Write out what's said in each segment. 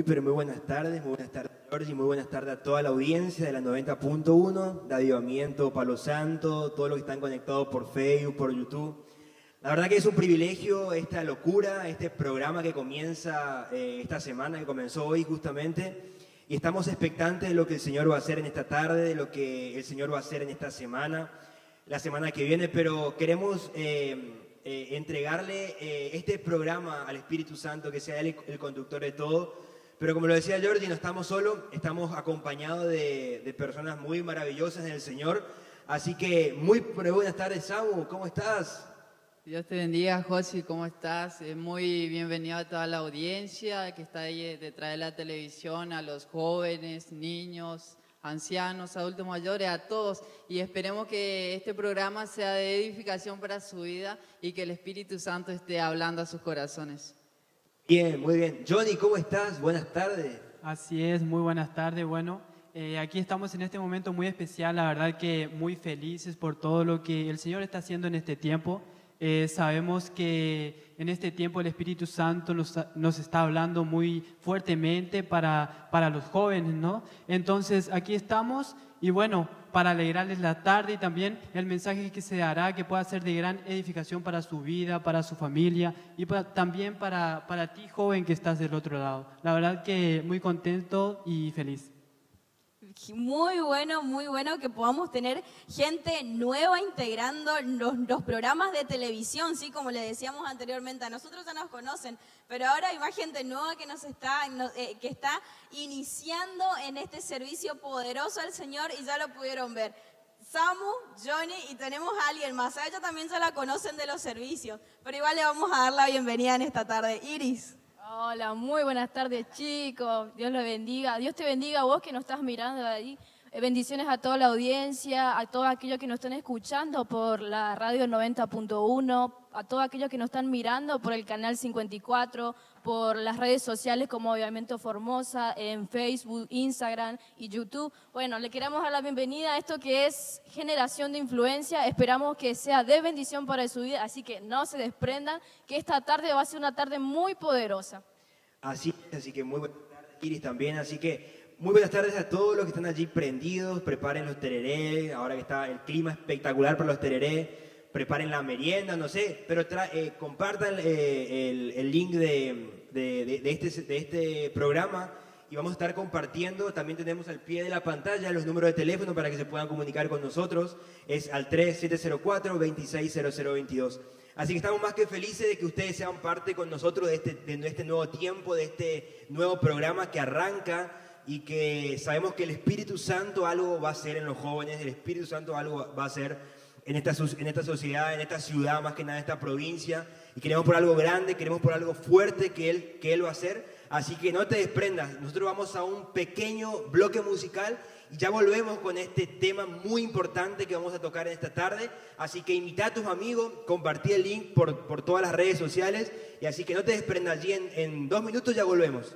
Pero muy buenas tardes, Jorge, y muy buenas tardes a toda la audiencia de la 90.1, de Avivamiento Palo Santo, todos los que están conectados por Facebook, por YouTube. La verdad que es un privilegio esta locura, este programa que comienza esta semana, que comenzó hoy justamente, y estamos expectantes de lo que el Señor va a hacer en esta tarde, de lo que el Señor va a hacer en esta semana, la semana que viene, pero queremos entregarle este programa al Espíritu Santo, que sea Él el conductor de todo. Pero como lo decía Jordi, no estamos solos, estamos acompañados de personas muy maravillosas en el Señor. Así que pero buenas tardes, Samu, ¿cómo estás? Dios te bendiga, José, ¿cómo estás? Muy bienvenido a toda la audiencia que está ahí detrás de la televisión, a los jóvenes, niños, ancianos, adultos mayores, a todos. Y esperemos que este programa sea de edificación para su vida y que el Espíritu Santo esté hablando a sus corazones. Bien, muy bien. Johnny, ¿cómo estás? Buenas tardes. Así es, muy buenas tardes. Bueno, aquí estamos en este momento muy especial, la verdad que muy felices por todo lo que el Señor está haciendo en este tiempo. Sabemos que en este tiempo el Espíritu Santo nos está hablando muy fuertemente para los jóvenes, ¿no? Entonces aquí estamos y bueno, para alegrarles la tarde y también el mensaje que se dará que pueda ser de gran edificación para su vida, para su familia y también para ti, joven, que estás del otro lado. La verdad que muy contento y feliz. Muy bueno que podamos tener gente nueva integrando los programas de televisión, ¿sí? Como le decíamos anteriormente, a nosotros ya nos conocen, pero ahora hay más gente nueva que está iniciando en este servicio poderoso al Señor y ya lo pudieron ver. Samu, Johnny y tenemos a alguien más, a ella también ya la conocen de los servicios, pero igual le vamos a dar la bienvenida en esta tarde. Iris. Hola, muy buenas tardes, chicos. Dios los bendiga. Dios te bendiga a vos que nos estás mirando de ahí. Bendiciones a toda la audiencia, a todos aquellos que nos están escuchando por la radio 90.1, a todos aquellos que nos están mirando por el canal 54, por las redes sociales como Avivamiento Formosa, en Facebook, Instagram y YouTube. Bueno, le queremos dar la bienvenida a esto que es Generación de Influencia. Esperamos que sea de bendición para su vida, así que no se desprendan, que esta tarde va a ser una tarde muy poderosa. Así que muy buenas tardes, Iris, también. Así que muy buenas tardes a todos los que están allí prendidos. Preparen los tereré, ahora que está el clima espectacular para los tereré. Preparen la merienda, no sé, pero compartan el link de este programa y vamos a estar compartiendo. También tenemos al pie de la pantalla los números de teléfono para que se puedan comunicar con nosotros. Es al 3704-260022. Así que estamos más que felices de que ustedes sean parte con nosotros de este nuevo tiempo, de este nuevo programa que arranca y que sabemos que el Espíritu Santo algo va a hacer en los jóvenes, el Espíritu Santo algo va a hacer en esta sociedad, en esta ciudad, más que nada en esta provincia, y queremos por algo grande, queremos por algo fuerte que Él va a hacer, así que no te desprendas. Nosotros vamos a un pequeño bloque musical y ya volvemos con este tema muy importante que vamos a tocar en esta tarde, así que invita a tus amigos, compartí el link por todas las redes sociales, y así que no te desprendas. Allí en 2 minutos ya volvemos.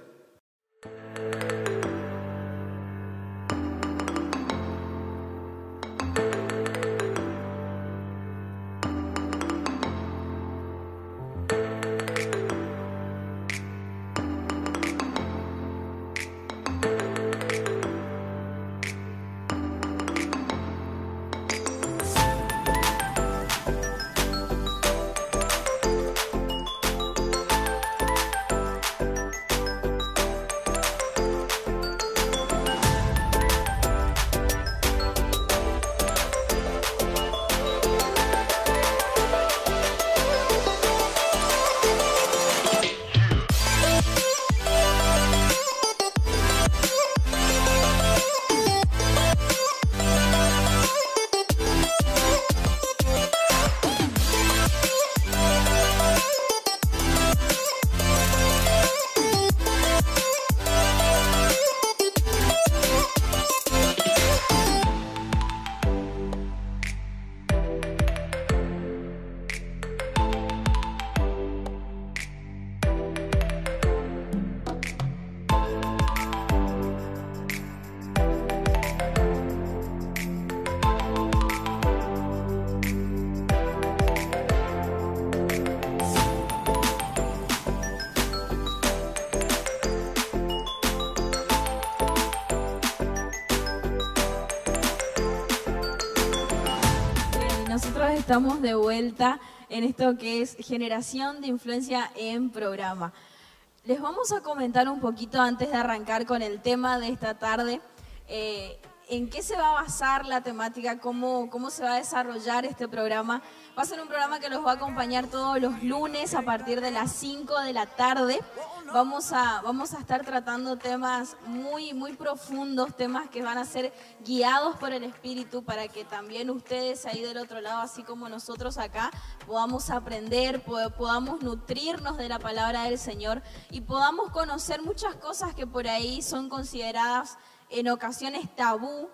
estamos de vuelta en esto que es Generación de Influencia en Programa. Les vamos a comentar un poquito antes de arrancar con el tema de esta tarde, en qué se va a basar la temática, cómo se va a desarrollar este programa. Va a ser un programa que los va a acompañar todos los lunes a partir de las 5 de la tarde. Vamos a estar tratando temas muy, muy profundos, temas que van a ser guiados por el Espíritu para que también ustedes ahí del otro lado, así como nosotros acá, podamos aprender, podamos nutrirnos de la palabra del Señor y podamos conocer muchas cosas que por ahí son consideradas en ocasiones tabú,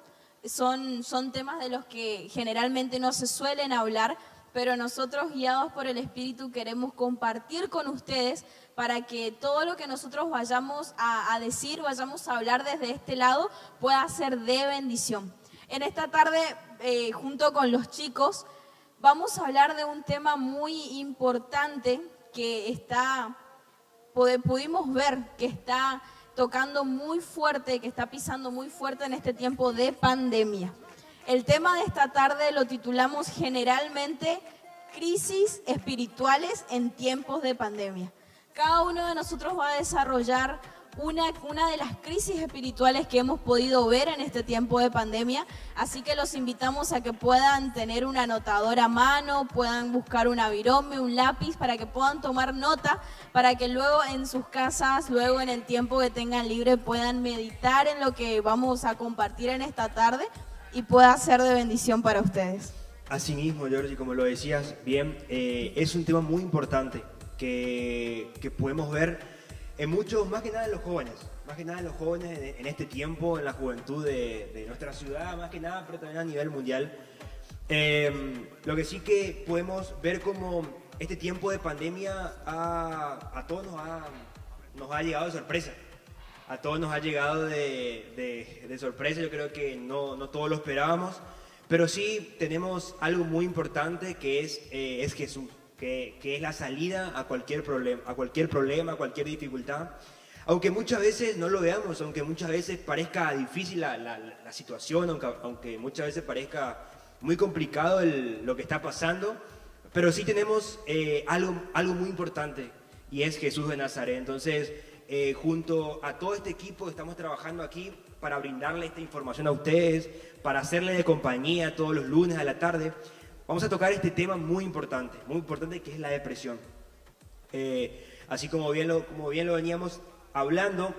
son temas de los que generalmente no se suelen hablar, pero nosotros guiados por el Espíritu queremos compartir con ustedes para que todo lo que nosotros vayamos a decir, vayamos a hablar desde este lado, pueda ser de bendición. En esta tarde, junto con los chicos, vamos a hablar de un tema muy importante que pudimos ver que está tocando muy fuerte, que está pisando muy fuerte en este tiempo de pandemia. El tema de esta tarde lo titulamos generalmente Crisis espirituales en tiempos de pandemia. Cada uno de nosotros va a desarrollar una de las crisis espirituales que hemos podido ver en este tiempo de pandemia, así que los invitamos a que puedan tener un anotador a mano, puedan buscar una virome, un lápiz, para que puedan tomar nota, para que luego en sus casas, luego en el tiempo que tengan libre, puedan meditar en lo que vamos a compartir en esta tarde y pueda ser de bendición para ustedes. Asimismo, Georgie, como lo decías bien, es un tema muy importante que podemos ver en muchos, más que nada en los jóvenes, en este tiempo, en la juventud de nuestra ciudad, más que nada, pero también a nivel mundial. Lo que sí que podemos ver como este tiempo de pandemia a todos nos ha llegado de sorpresa. A todos nos ha llegado de sorpresa, yo creo que no todos lo esperábamos, pero sí tenemos algo muy importante que es Jesús. Que es la salida a cualquier problema, a cualquier dificultad. Aunque muchas veces no lo veamos, aunque muchas veces parezca difícil la situación, aunque muchas veces parezca muy complicado lo que está pasando, pero sí tenemos algo muy importante, y es Jesús de Nazaret. Entonces, junto a todo este equipo que estamos trabajando aquí para brindarle esta información a ustedes, para hacerle de compañía todos los lunes a la tarde, vamos a tocar este tema muy importante que es la depresión. Así como bien lo veníamos hablando,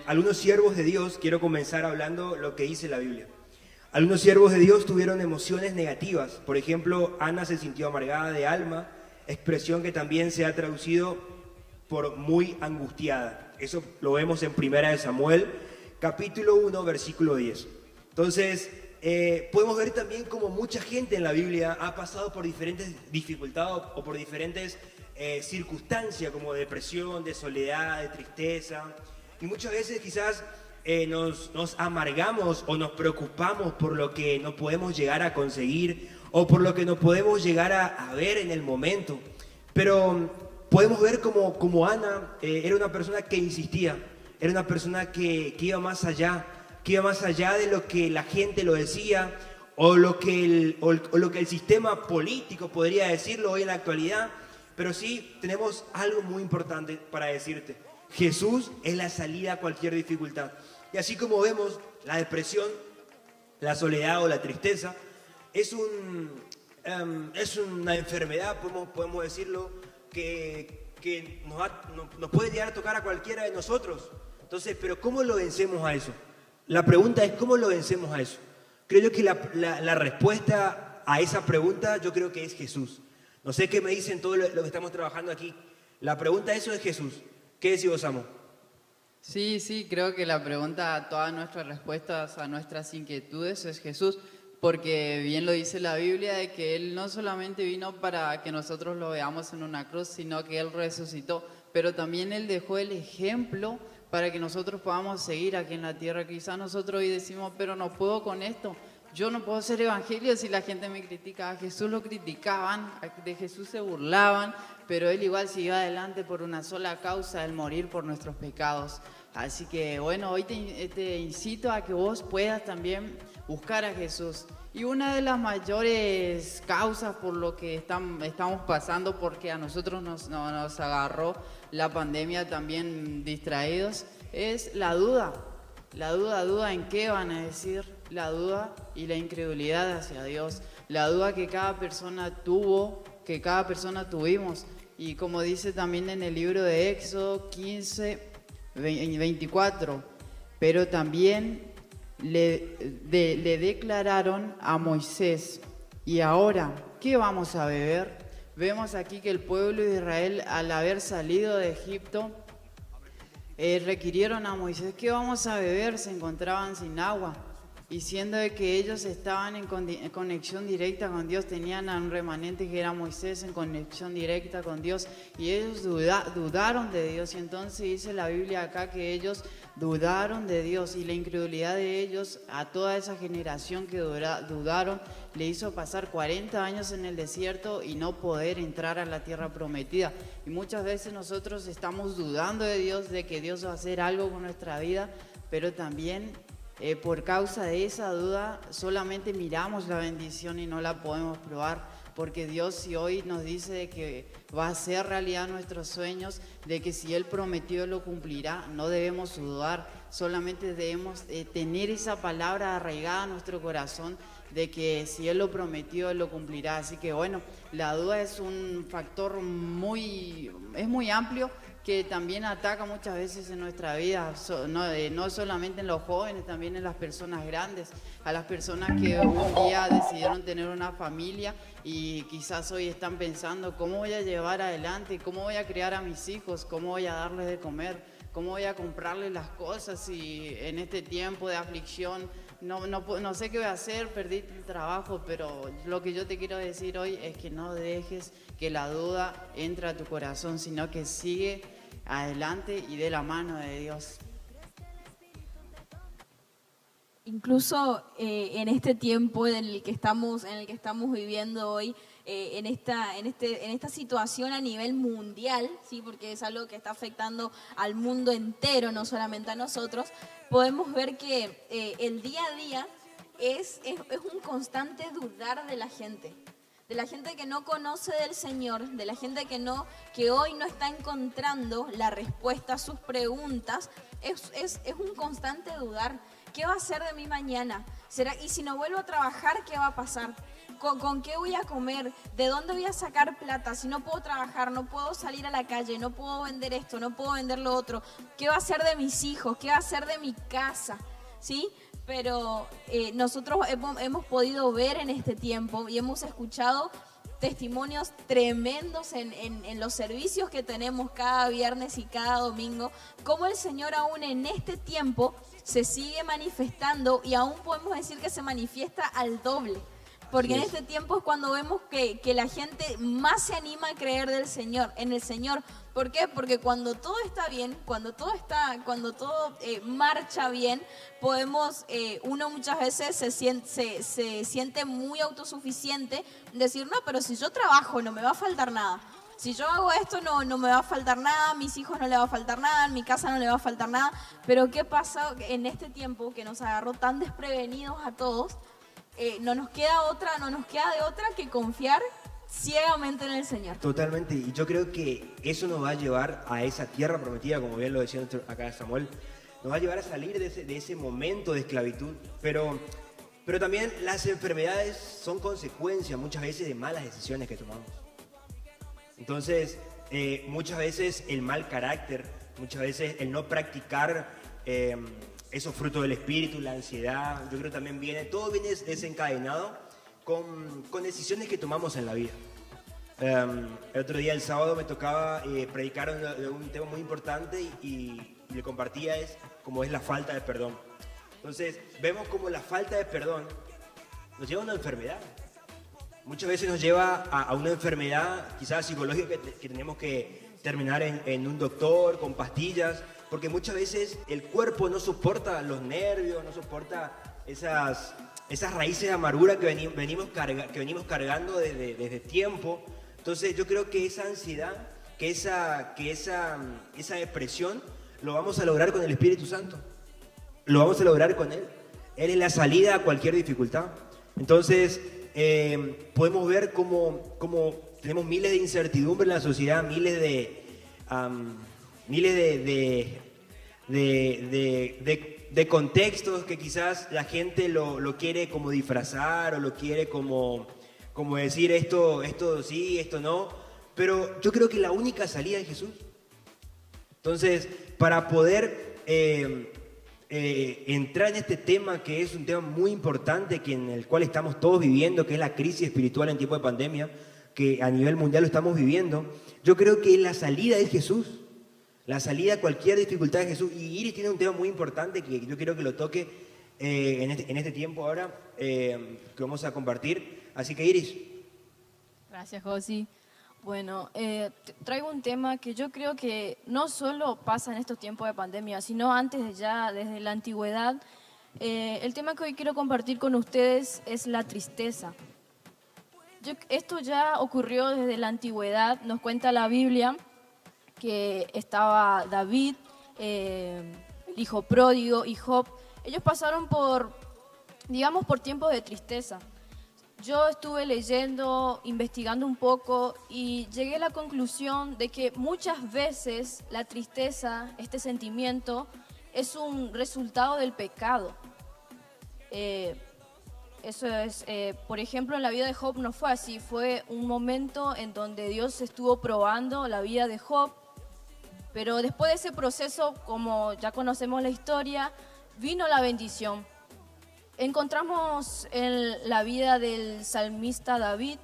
algunos siervos de Dios, quiero comenzar hablando lo que dice la Biblia. Algunos siervos de Dios tuvieron emociones negativas. Por ejemplo, Ana se sintió amargada de alma, expresión que también se ha traducido por muy angustiada. Eso lo vemos en 1 Samuel, capítulo 1, versículo 10. Entonces, podemos ver también cómo mucha gente en la Biblia ha pasado por diferentes dificultades o por diferentes circunstancias como depresión, de soledad, de tristeza. Y muchas veces quizás nos amargamos o nos preocupamos por lo que no podemos llegar a conseguir o por lo que no podemos llegar a ver en el momento. Pero podemos ver como Ana era una persona que insistía, era una persona que iba más allá de lo que la gente lo decía o lo que el sistema político podría decirlo hoy en la actualidad. Pero sí tenemos algo muy importante para decirte. Jesús es la salida a cualquier dificultad. Y así como vemos la depresión, la soledad o la tristeza, es una enfermedad, podemos decirlo, que nos puede llegar a tocar a cualquiera de nosotros. Entonces, ¿pero cómo lo vencemos a eso? La pregunta es, ¿cómo lo vencemos a eso? Creo yo que la respuesta a esa pregunta, yo creo que es Jesús. No sé qué me dicen todo lo que estamos trabajando aquí. La pregunta a eso es Jesús. ¿Qué decís vos, Amo? Sí, creo que la pregunta a todas nuestras respuestas a nuestras inquietudes es Jesús, porque bien lo dice la Biblia de que Él no solamente vino para que nosotros lo veamos en una cruz, sino que Él resucitó, pero también Él dejó el ejemplo para que nosotros podamos seguir aquí en la tierra. Quizás nosotros hoy decimos, pero no puedo con esto, yo no puedo hacer evangelio si la gente me critica. A Jesús lo criticaban, de Jesús se burlaban, pero Él igual siguió adelante por una sola causa, el morir por nuestros pecados. Así que bueno, hoy te incito a que vos puedas también buscar a Jesús. Y una de las mayores causas por lo que estamos pasando, porque a nosotros nos agarró la pandemia también distraídos, es la duda. La duda en qué van a decir, la duda y la incredulidad hacia Dios, la duda que cada persona tuvo, que cada persona tuvimos. Y como dice también en el libro de Éxodo 15, 24, pero también le declararon a Moisés, ¿y ahora qué vamos a beber? Vemos aquí que el pueblo de Israel, al haber salido de Egipto, requirieron a Moisés, ¿qué vamos a beber? Se encontraban sin agua. Y siendo de que ellos estaban en conexión directa con Dios, tenían a un remanente que era Moisés en conexión directa con Dios, y ellos dudaron de Dios. Y entonces dice la Biblia acá que ellos dudaron de Dios, y la incredulidad de ellos a toda esa generación que dudaron le hizo pasar 40 años en el desierto y no poder entrar a la tierra prometida. Y muchas veces nosotros estamos dudando de Dios, de que Dios va a hacer algo con nuestra vida, pero también por causa de esa duda solamente miramos la bendición y no la podemos probar, porque Dios, si hoy nos dice de que va a hacer realidad nuestros sueños, de que si Él prometió lo cumplirá, no debemos dudar, solamente debemos tener esa palabra arraigada en nuestro corazón, de que si Él lo prometió, Él lo cumplirá. Así que bueno, la duda es un factor muy amplio, que también ataca muchas veces en nuestra vida, no solamente en los jóvenes, también en las personas grandes, a las personas que un día decidieron tener una familia y quizás hoy están pensando, ¿cómo voy a llevar adelante? ¿Cómo voy a criar a mis hijos? ¿Cómo voy a darles de comer? ¿Cómo voy a comprarles las cosas? Y en este tiempo de aflicción no sé qué voy a hacer, perdí el trabajo, pero lo que yo te quiero decir hoy es que no dejes que la duda entre a tu corazón, sino que sigue adelante y de la mano de Dios. Incluso en este tiempo en el que estamos viviendo hoy, en esta situación a nivel mundial, ¿sí? Porque es algo que está afectando al mundo entero, no solamente a nosotros, podemos ver que el día a día es un constante dudar de la gente que no conoce del Señor, de la gente que hoy no está encontrando la respuesta a sus preguntas. Es un constante dudar. ¿Qué va a hacer de mí mañana? ¿Y si no vuelvo a trabajar, qué va a pasar? ¿Con qué voy a comer? ¿De dónde voy a sacar plata? Si no puedo trabajar, no puedo salir a la calle, no puedo vender esto, no puedo vender lo otro. ¿Qué va a hacer de mis hijos? ¿Qué va a hacer de mi casa? ¿Sí? Pero nosotros hemos podido ver en este tiempo y hemos escuchado testimonios tremendos en los servicios que tenemos cada viernes y cada domingo, cómo el Señor aún en este tiempo se sigue manifestando, y aún podemos decir que se manifiesta al doble. Porque en este tiempo es cuando vemos que la gente más se anima a creer en el Señor. ¿Por qué? Porque cuando todo está bien, cuando todo marcha bien, uno muchas veces se siente muy autosuficiente, decir, no, pero si yo trabajo no me va a faltar nada. Si yo hago esto no me va a faltar nada, a mis hijos no le va a faltar nada, en mi casa no le va a faltar nada. Pero ¿qué pasa en este tiempo que nos agarró tan desprevenidos a todos? No nos queda de otra que confiar ciegamente en el Señor. Totalmente, y yo creo que eso nos va a llevar a esa tierra prometida, como bien lo decía acá Samuel, nos va a llevar a salir de ese momento de esclavitud, pero también las enfermedades son consecuencia muchas veces de malas decisiones que tomamos. Entonces, muchas veces el mal carácter, muchas veces el no practicar esos frutos del espíritu, la ansiedad, yo creo que también todo viene desencadenado con decisiones que tomamos en la vida. El otro día, el sábado, me tocaba predicar de un tema muy importante y le compartía como es la falta de perdón. Entonces, vemos como la falta de perdón nos lleva a una enfermedad. Muchas veces nos lleva a una enfermedad quizás psicológica que tenemos que terminar en un doctor, con pastillas, porque muchas veces el cuerpo no soporta los nervios, no soporta esas raíces de amargura que venimos cargando desde tiempo. Entonces yo creo que esa ansiedad, que esa depresión, lo vamos a lograr con el Espíritu Santo. Lo vamos a lograr con Él. Él es la salida a cualquier dificultad. Entonces, podemos ver cómo tenemos miles de incertidumbres en la sociedad, miles de contextos que quizás la gente lo quiere como disfrazar o lo quiere como decir esto sí, esto no. Pero yo creo que la única salida es Jesús. Entonces, para poder entrar en este tema, que es un tema muy importante, en el cual estamos todos viviendo, que es la crisis espiritual en tiempo de pandemia, que a nivel mundial lo estamos viviendo, yo creo que la salida es Jesús. La salida a cualquier dificultad es Jesús. Y Iris tiene un tema muy importante que yo quiero que lo toque en este tiempo ahora que vamos a compartir. Así que Iris. Gracias, Josi. Bueno, traigo un tema que yo creo que no solo pasa en estos tiempos de pandemia, sino antes de ya, desde la antigüedad. El tema que hoy quiero compartir con ustedes es la tristeza. Esto ya ocurrió desde la antigüedad, nos cuenta la Biblia que estaba David, el hijo pródigo y Job. Ellos pasaron por tiempos de tristeza. Yo estuve leyendo, investigando un poco y llegué a la conclusión de que muchas veces la tristeza, este sentimiento, es un resultado del pecado. Eso es, por ejemplo, en la vida de Job no fue así, fue un momento en donde Dios estuvo probando la vida de Job, pero después de ese proceso, como ya conocemos la historia, vino la bendición. Encontramos en la vida del salmista David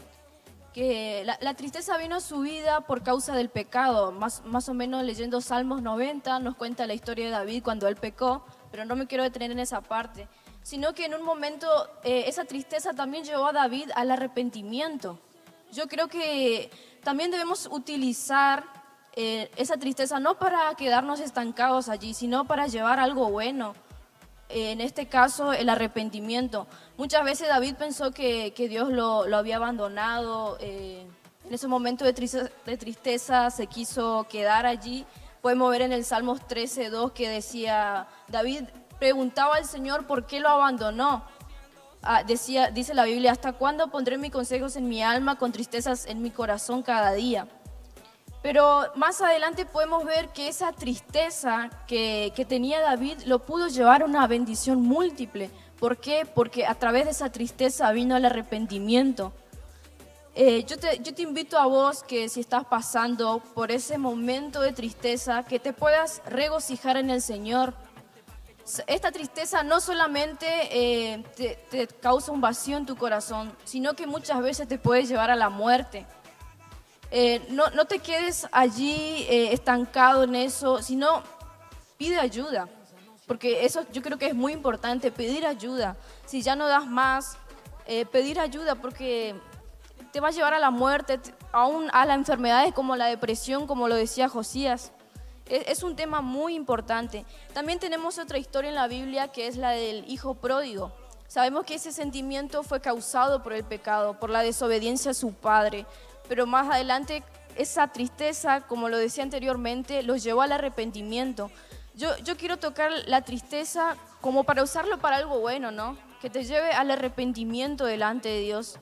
que la tristeza vino a su vida por causa del pecado. Más o menos leyendo Salmos 90 nos cuenta la historia de David cuando él pecó, pero no me quiero detener en esa parte, sino que en un momento esa tristeza también llevó a David al arrepentimiento. Yo creo que también debemos utilizar esa tristeza no para quedarnos estancados allí, sino para llevar algo bueno. En este caso, el arrepentimiento. Muchas veces David pensó que Dios lo había abandonado. En ese momento de tristeza se quiso quedar allí. Podemos ver en el Salmos 13:2 que decía, David preguntaba al Señor por qué lo abandonó. Dice la Biblia, ¿hasta cuándo pondré mis consejos en mi alma con tristezas en mi corazón cada día? Pero más adelante podemos ver que esa tristeza que tenía David lo pudo llevar a una bendición múltiple. ¿Por qué? Porque a través de esa tristeza vino el arrepentimiento. Yo te invito a vos que si estás pasando por ese momento de tristeza, que te puedas regocijar en el Señor. Esta tristeza no solamente te causa un vacío en tu corazón, sino que muchas veces te puede llevar a la muerte. No te quedes allí estancado en eso, sino pide ayuda, porque eso yo creo que es muy importante, pedir ayuda. Si ya no das más, pedir ayuda, porque te va a llevar a la muerte, aún a las enfermedades como la depresión, como lo decía Josías. Es un tema muy importante. También tenemos otra historia en la Biblia que es la del hijo pródigo. Sabemos que ese sentimiento fue causado por el pecado, por la desobediencia a su padre. Pero más adelante esa tristeza, como lo decía anteriormente, los llevó al arrepentimiento. Yo quiero tocar la tristeza como para usarlo para algo bueno, ¿no? Que te lleve al arrepentimiento delante de Dios.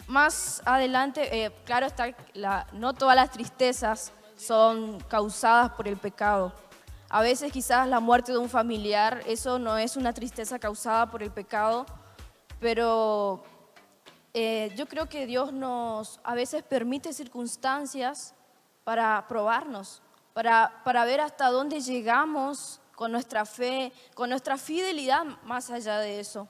Más adelante, claro está, no todas las tristezas son causadas por el pecado. A veces quizás la muerte de un familiar, eso no es una tristeza causada por el pecado, pero yo creo que Dios nos a veces permite circunstancias para probarnos, para ver hasta dónde llegamos con nuestra fe, con nuestra fidelidad más allá de eso.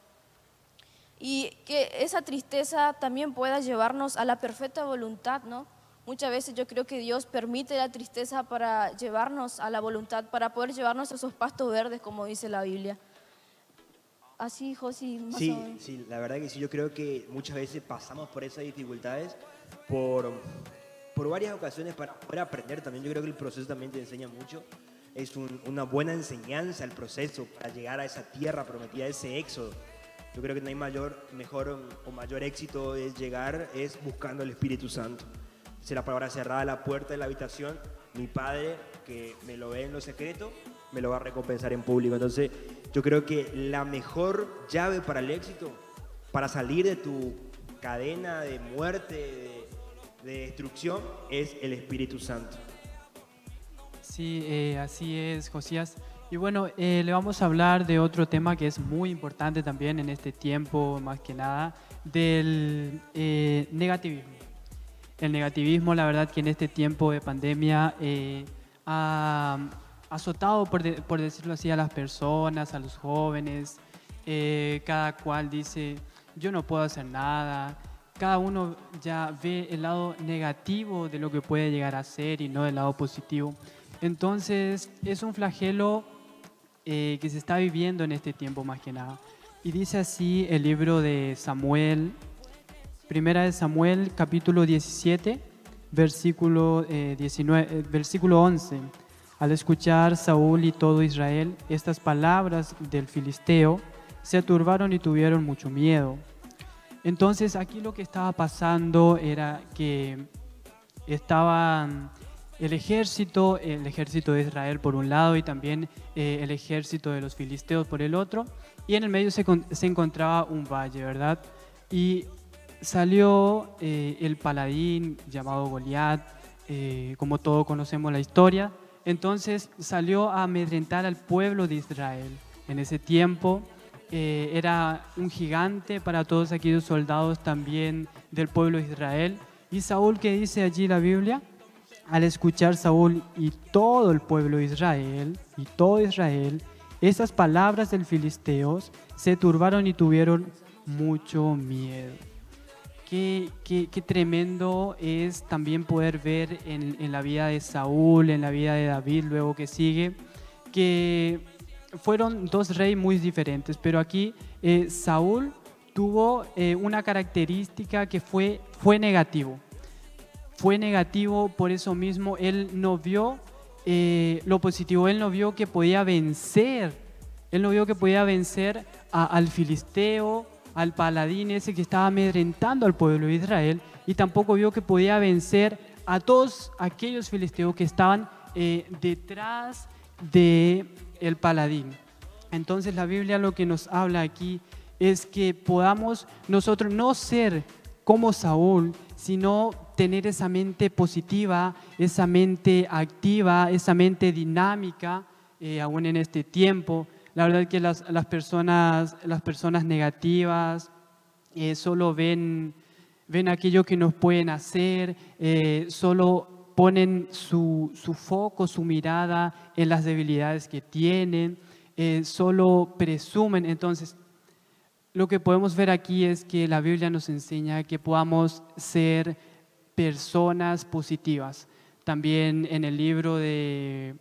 Y que esa tristeza también pueda llevarnos a la perfecta voluntad, ¿no? Muchas veces yo creo que Dios permite la tristeza para llevarnos a la voluntad, para poder llevarnos a esos pastos verdes, como dice la Biblia. Así, Josi, más o menos. Sí, la verdad que sí, yo creo que muchas veces pasamos por esas dificultades por varias ocasiones para poder aprender también. Yo creo que el proceso también te enseña mucho. Es una buena enseñanza el proceso para llegar a esa tierra prometida, ese éxodo. Yo creo que no hay mayor éxito es buscando el Espíritu Santo. Dice la palabra, cerrada la puerta de la habitación, mi Padre, que me lo ve en lo secreto, me lo va a recompensar en público. Entonces, yo creo que la mejor llave para el éxito, para salir de tu cadena de muerte, de destrucción, es el Espíritu Santo. Sí, así es, Josías. Y bueno, le vamos a hablar de otro tema que es muy importante también en este tiempo, más que nada, del negativismo. El negativismo, la verdad que en este tiempo de pandemia ha azotado, por decirlo así, a las personas, a los jóvenes. Cada cual dice, yo no puedo hacer nada. Cada uno ya ve el lado negativo de lo que puede llegar a ser y no el lado positivo. Entonces, es un flagelo que se está viviendo en este tiempo más que nada. Y dice así el libro de Samuel, Primera de Samuel, capítulo 17, versículo 11. Al escuchar Saúl y todo Israel estas palabras del filisteo, se turbaron y tuvieron mucho miedo. Entonces, aquí lo que estaba pasando era que estaban el ejército de Israel por un lado y también el ejército de los filisteos por el otro, y en el medio se encontraba un valle, ¿verdad? Y salió el paladín llamado Goliat, como todos conocemos la historia. Entonces salió a amedrentar al pueblo de Israel. En ese tiempo era un gigante para todos aquellos soldados también del pueblo de Israel. Y Saúl, ¿qué dice allí la Biblia? Al escuchar Saúl y todo el pueblo de Israel, esas palabras del filisteos, se turbaron y tuvieron mucho miedo. Qué tremendo es también poder ver en la vida de Saúl, en la vida de David, luego que sigue, que fueron dos reyes muy diferentes, pero aquí Saúl tuvo una característica que fue negativo. Fue negativo, por eso mismo él no vio lo positivo, él no vio que podía vencer, al filisteo, al paladín ese que estaba amedrentando al pueblo de Israel, y tampoco vio que podía vencer a todos aquellos filisteos que estaban detrás del paladín. Entonces la Biblia lo que nos habla aquí es que podamos nosotros no ser como Saúl, sino tener esa mente positiva, esa mente activa, esa mente dinámica, aún en este tiempo. La verdad es que las personas negativas solo ven aquello que nos pueden hacer, solo ponen su foco, su mirada en las debilidades que tienen, solo presumen. Entonces, lo que podemos ver aquí es que la Biblia nos enseña que podamos ser personas positivas. También en el libro de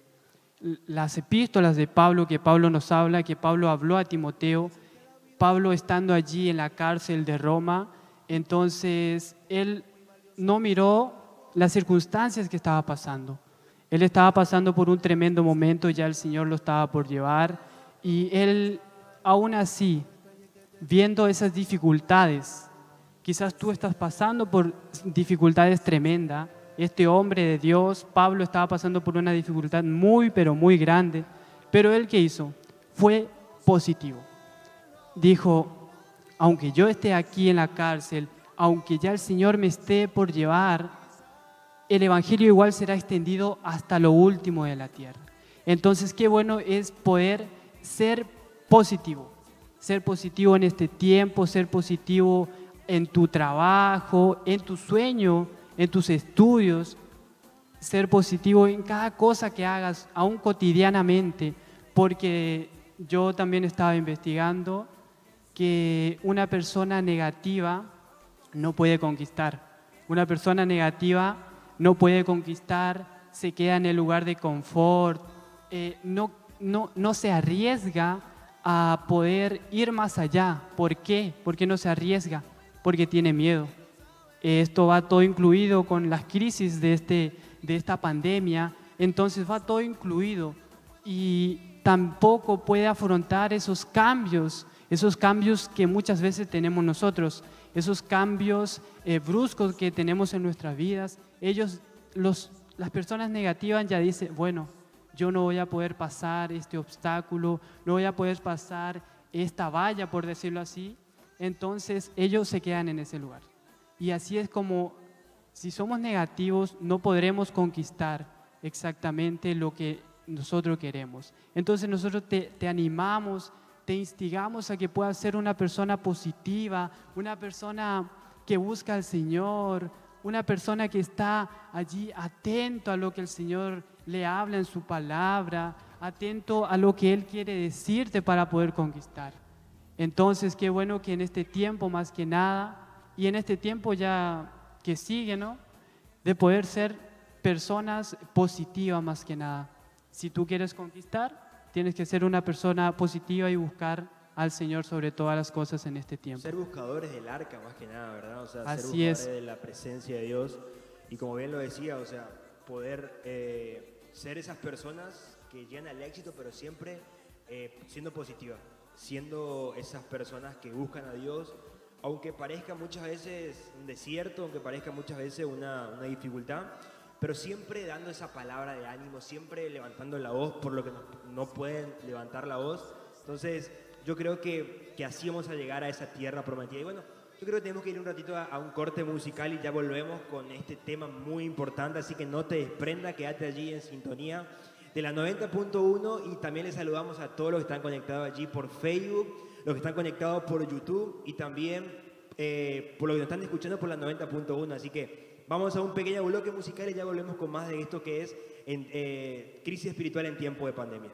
las epístolas de Pablo, que Pablo nos habla, que Pablo habló a Timoteo, Pablo estando allí en la cárcel de Roma, entonces él no miró las circunstancias que estaba pasando. Él estaba pasando por un tremendo momento, ya el Señor lo estaba por llevar, y él aún así, viendo esas dificultades, quizás tú estás pasando por dificultades tremendas. Este hombre de Dios, Pablo, estaba pasando por una dificultad muy, pero muy grande. Pero él, ¿qué hizo? Fue positivo. Dijo, aunque yo esté aquí en la cárcel, aunque ya el Señor me esté por llevar, el Evangelio igual será extendido hasta lo último de la tierra. Entonces, qué bueno es poder ser positivo. Ser positivo en este tiempo, ser positivo en tu trabajo, en tu sueño, en tus estudios, ser positivo en cada cosa que hagas, aún cotidianamente, porque yo también estaba investigando que una persona negativa no puede conquistar. Una persona negativa no puede conquistar, se queda en el lugar de confort, no se arriesga a poder ir más allá. ¿Por qué? ¿Por qué no se arriesga? Porque tiene miedo. Esto va todo incluido con las crisis de esta pandemia, entonces va todo incluido y tampoco puede afrontar esos cambios que muchas veces tenemos nosotros, esos cambios bruscos que tenemos en nuestras vidas. Las personas negativas ya dicen, bueno, yo no voy a poder pasar este obstáculo, no voy a poder pasar esta valla, por decirlo así, entonces ellos se quedan en ese lugar. Y así es como, si somos negativos, no podremos conquistar exactamente lo que nosotros queremos. Entonces nosotros te animamos, te instigamos a que puedas ser una persona positiva, una persona que busca al Señor, una persona que está allí atento a lo que el Señor le habla en su palabra, atento a lo que Él quiere decirte para poder conquistar. Entonces, qué bueno que en este tiempo más que nada, y en este tiempo ya que sigue, ¿no?, de poder ser personas positivas más que nada. Si tú quieres conquistar, tienes que ser una persona positiva y buscar al Señor sobre todas las cosas en este tiempo. Ser buscadores del arca más que nada, ¿verdad? O sea, Así ser buscadores es. de la presencia de Dios. Y como bien lo decía, o sea, poder ser esas personas que llegan al éxito, pero siempre siendo positivas, siendo esas personas que buscan a Dios, aunque parezca muchas veces un desierto, aunque parezca muchas veces una dificultad, pero siempre dando esa palabra de ánimo, siempre levantando la voz por lo que no pueden levantar la voz. Entonces, yo creo que así vamos a llegar a esa tierra prometida. Y bueno, yo creo que tenemos que ir un ratito a un corte musical y ya volvemos con este tema muy importante, así que no te desprenda, quédate allí en sintonía de la 90.1 y también les saludamos a todos los que están conectados allí por Facebook, los que están conectados por YouTube y también por los que nos están escuchando por la 90.1, así que vamos a un pequeño bloque musical y ya volvemos con más de esto que es crisis espiritual en tiempo de pandemia.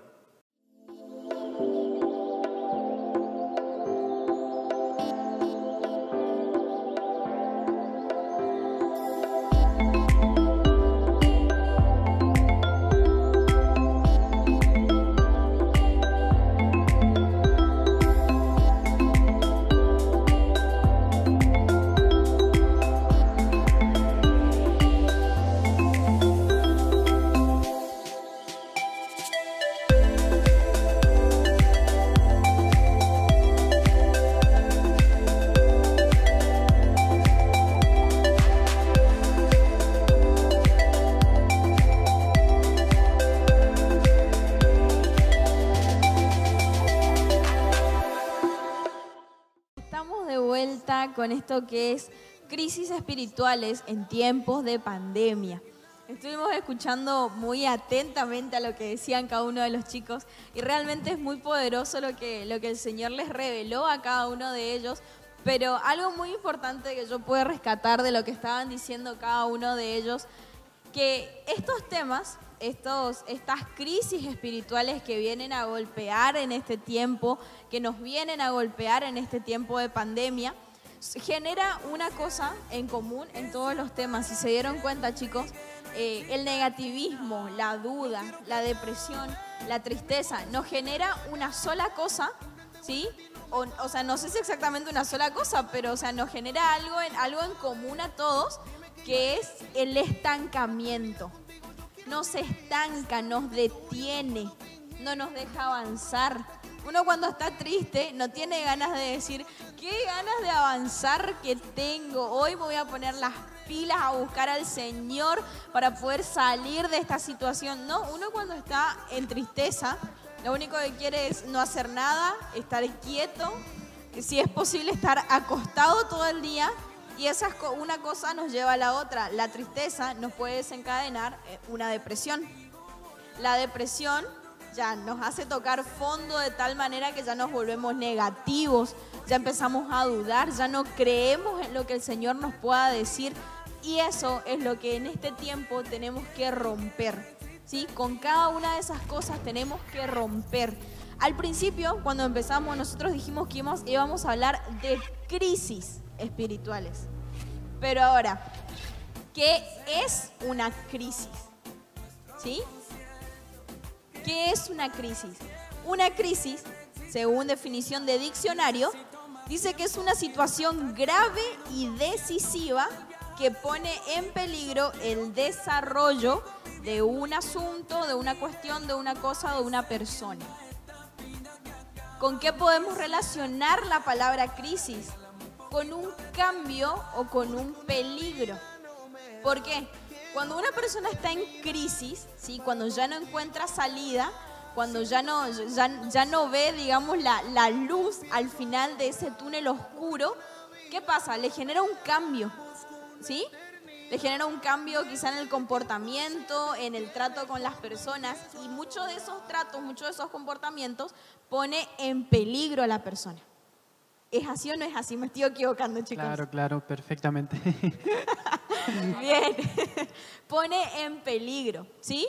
Con esto que es crisis espirituales en tiempos de pandemia. Estuvimos escuchando muy atentamente a lo que decían cada uno de los chicos y realmente es muy poderoso lo que el Señor les reveló a cada uno de ellos, pero algo muy importante que yo puedo rescatar de lo que estaban diciendo cada uno de ellos, que estos temas, estas crisis espirituales que vienen a golpear en este tiempo, que nos vienen a golpear en este tiempo de pandemia, genera una cosa en común en todos los temas. Si se dieron cuenta, chicos, el negativismo, la duda, la depresión, la tristeza, nos genera una sola cosa, ¿sí? O sea, no sé si exactamente una sola cosa, pero o sea, nos genera algo en común a todos, que es el estancamiento. Nos estanca, nos detiene, no nos deja avanzar. Uno cuando está triste no tiene ganas de decir, qué ganas de avanzar que tengo. Hoy me voy a poner las pilas a buscar al Señor para poder salir de esta situación. No, uno cuando está en tristeza, lo único que quiere es no hacer nada, estar quieto, si es posible estar acostado todo el día. Y una cosa nos lleva a la otra. La tristeza nos puede desencadenar una depresión. La depresión ya nos hace tocar fondo de tal manera que ya nos volvemos negativos, ya empezamos a dudar, ya no creemos en lo que el Señor nos pueda decir, y eso es lo que en este tiempo tenemos que romper, ¿sí? Con cada una de esas cosas tenemos que romper. Al principio, cuando empezamos, nosotros dijimos que íbamos a hablar de crisis espirituales, pero ahora, ¿qué es una crisis? ¿Sí? ¿Qué es una crisis? Una crisis, según definición de diccionario, dice que es una situación grave y decisiva que pone en peligro el desarrollo de un asunto, de una cuestión, de una cosa o de una persona. ¿Con qué podemos relacionar la palabra crisis? Con un cambio o con un peligro. ¿Por qué? Cuando una persona está en crisis, ¿sí? Cuando ya no encuentra salida, cuando ya no ve, digamos, la luz al final de ese túnel oscuro, ¿qué pasa? Le genera un cambio, ¿sí? Le genera un cambio quizá en el comportamiento, en el trato con las personas, y muchos de esos tratos, muchos de esos comportamientos pone en peligro a la persona. ¿Es así o no es así? Me estoy equivocando, chicos. Claro, perfectamente. Bien. Pone en peligro, ¿sí?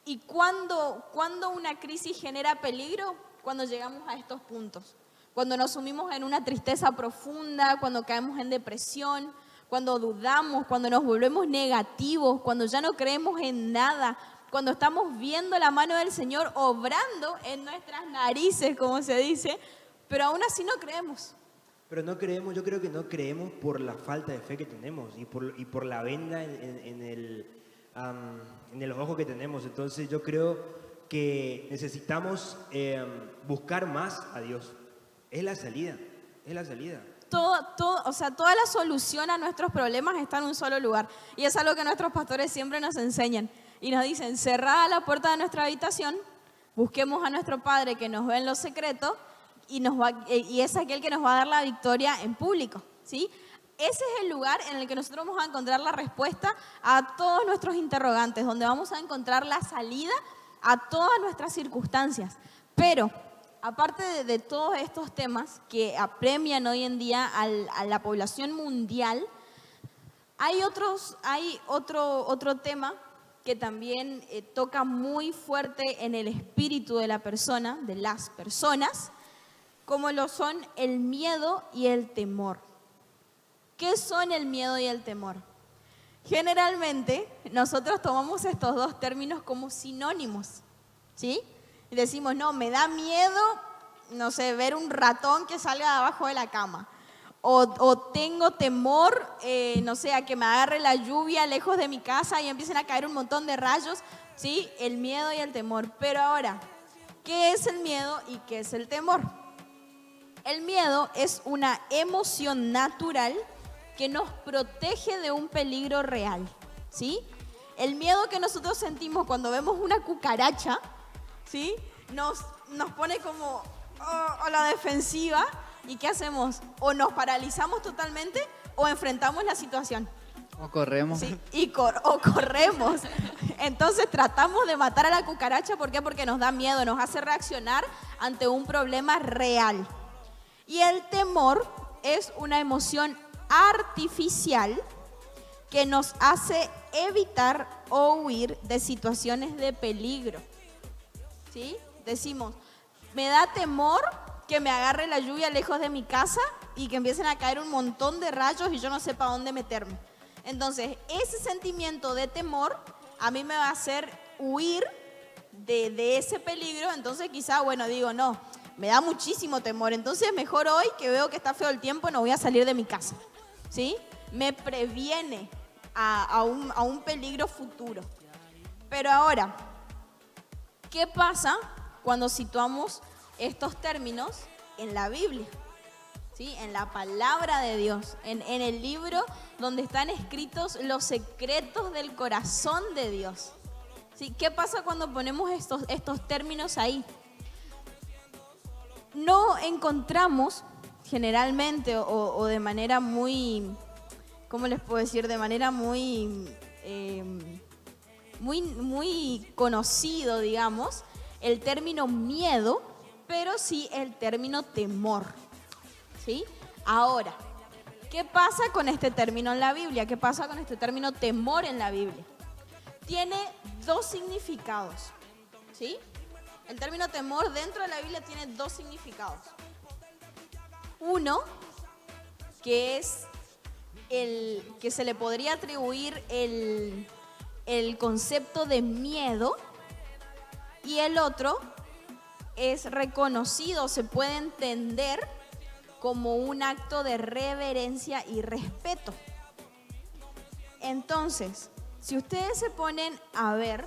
¿Y cuándo una crisis genera peligro? Cuando llegamos a estos puntos. Cuando nos sumimos en una tristeza profunda, cuando caemos en depresión, cuando dudamos, cuando nos volvemos negativos, cuando ya no creemos en nada, cuando estamos viendo la mano del Señor obrando en nuestras narices, como se dice, pero aún así no creemos. Pero no creemos, yo creo que no creemos por la falta de fe que tenemos y por la venda en los ojos que tenemos. Entonces yo creo que necesitamos buscar más a Dios. Es la salida, es la salida. O sea, toda la solución a nuestros problemas está en un solo lugar. Y es algo que nuestros pastores siempre nos enseñan. Y nos dicen, cerrada la puerta de nuestra habitación, busquemos a nuestro Padre que nos ve en lo secreto y es aquel que nos va a dar la victoria en público, ¿sí? Ese es el lugar en el que nosotros vamos a encontrar la respuesta a todos nuestros interrogantes, donde vamos a encontrar la salida a todas nuestras circunstancias. Pero, aparte de todos estos temas que apremian hoy en día a la población mundial, hay otro tema que también toca muy fuerte en el espíritu de la persona, de las personas, como lo son el miedo y el temor. ¿Qué son el miedo y el temor? Generalmente nosotros tomamos estos dos términos como sinónimos, ¿sí? Y decimos, no, me da miedo, no sé, ver un ratón que salga de abajo de la cama. O tengo temor, no sé, a que me agarre la lluvia lejos de mi casa y empiecen a caer un montón de rayos, ¿sí? El miedo y el temor. Pero ahora, ¿qué es el miedo y qué es el temor? El miedo es una emoción natural que nos protege de un peligro real, ¿sí? El miedo que nosotros sentimos cuando vemos una cucaracha, ¿sí? Nos pone como a la defensiva. ¿Y qué hacemos? O nos paralizamos totalmente o enfrentamos la situación. O corremos. Sí, o corremos. Entonces tratamos de matar a la cucaracha. ¿Por qué? Porque nos da miedo, nos hace reaccionar ante un problema real. Y el temor es una emoción artificial que nos hace evitar o huir de situaciones de peligro. ¿Sí? Decimos, me da temor que me agarre la lluvia lejos de mi casa y que empiecen a caer un montón de rayos y yo no sé para dónde meterme. Entonces, ese sentimiento de temor a mí me va a hacer huir de ese peligro. Entonces, quizá, bueno, digo, no, me da muchísimo temor. Entonces, mejor hoy que veo que está feo el tiempo, no voy a salir de mi casa. ¿Sí? Me previene a un peligro futuro. Pero ahora, ¿qué pasa cuando situamos estos términos en la Biblia? ¿Sí? En la palabra de Dios, en el libro donde están escritos los secretos del corazón de Dios. ¿Sí? ¿Qué pasa cuando ponemos estos términos ahí? No encontramos generalmente o de manera muy, ¿cómo les puedo decir? De manera muy conocido, digamos, el término miedo, pero sí el término temor. ¿Sí? Ahora, ¿qué pasa con este término en la Biblia? ¿Qué pasa con este término temor en la Biblia? Tiene dos significados. ¿Sí? El término temor dentro de la Biblia tiene dos significados. Uno, que es el que se le podría atribuir el concepto de miedo, y el otro es reconocido, se puede entender como un acto de reverencia y respeto. Entonces, si ustedes se ponen a ver,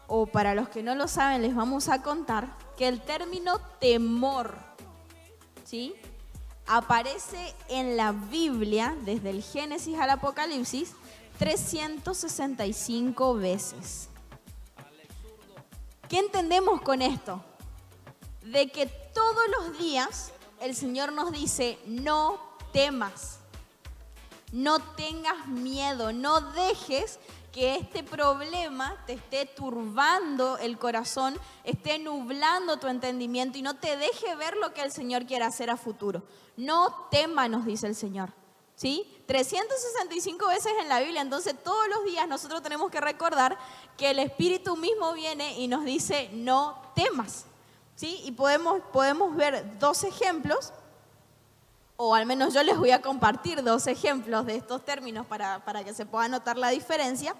o para los que no lo saben, les vamos a contar que el término temor, ¿sí?, aparece en la Biblia, desde el Génesis al Apocalipsis, 365 veces. ¿Qué entendemos con esto? De que todos los días el Señor nos dice, no temas, no tengas miedo, no dejes que este problema te esté turbando el corazón, esté nublando tu entendimiento y no te deje ver lo que el Señor quiere hacer a futuro. No temas, nos dice el Señor. ¿Sí? 365 veces en la Biblia, entonces todos los días nosotros tenemos que recordar que el Espíritu mismo viene y nos dice, no temas. ¿Sí? Y podemos ver dos ejemplos, o al menos yo les voy a compartir dos ejemplos de estos términos para que se pueda notar la diferencia,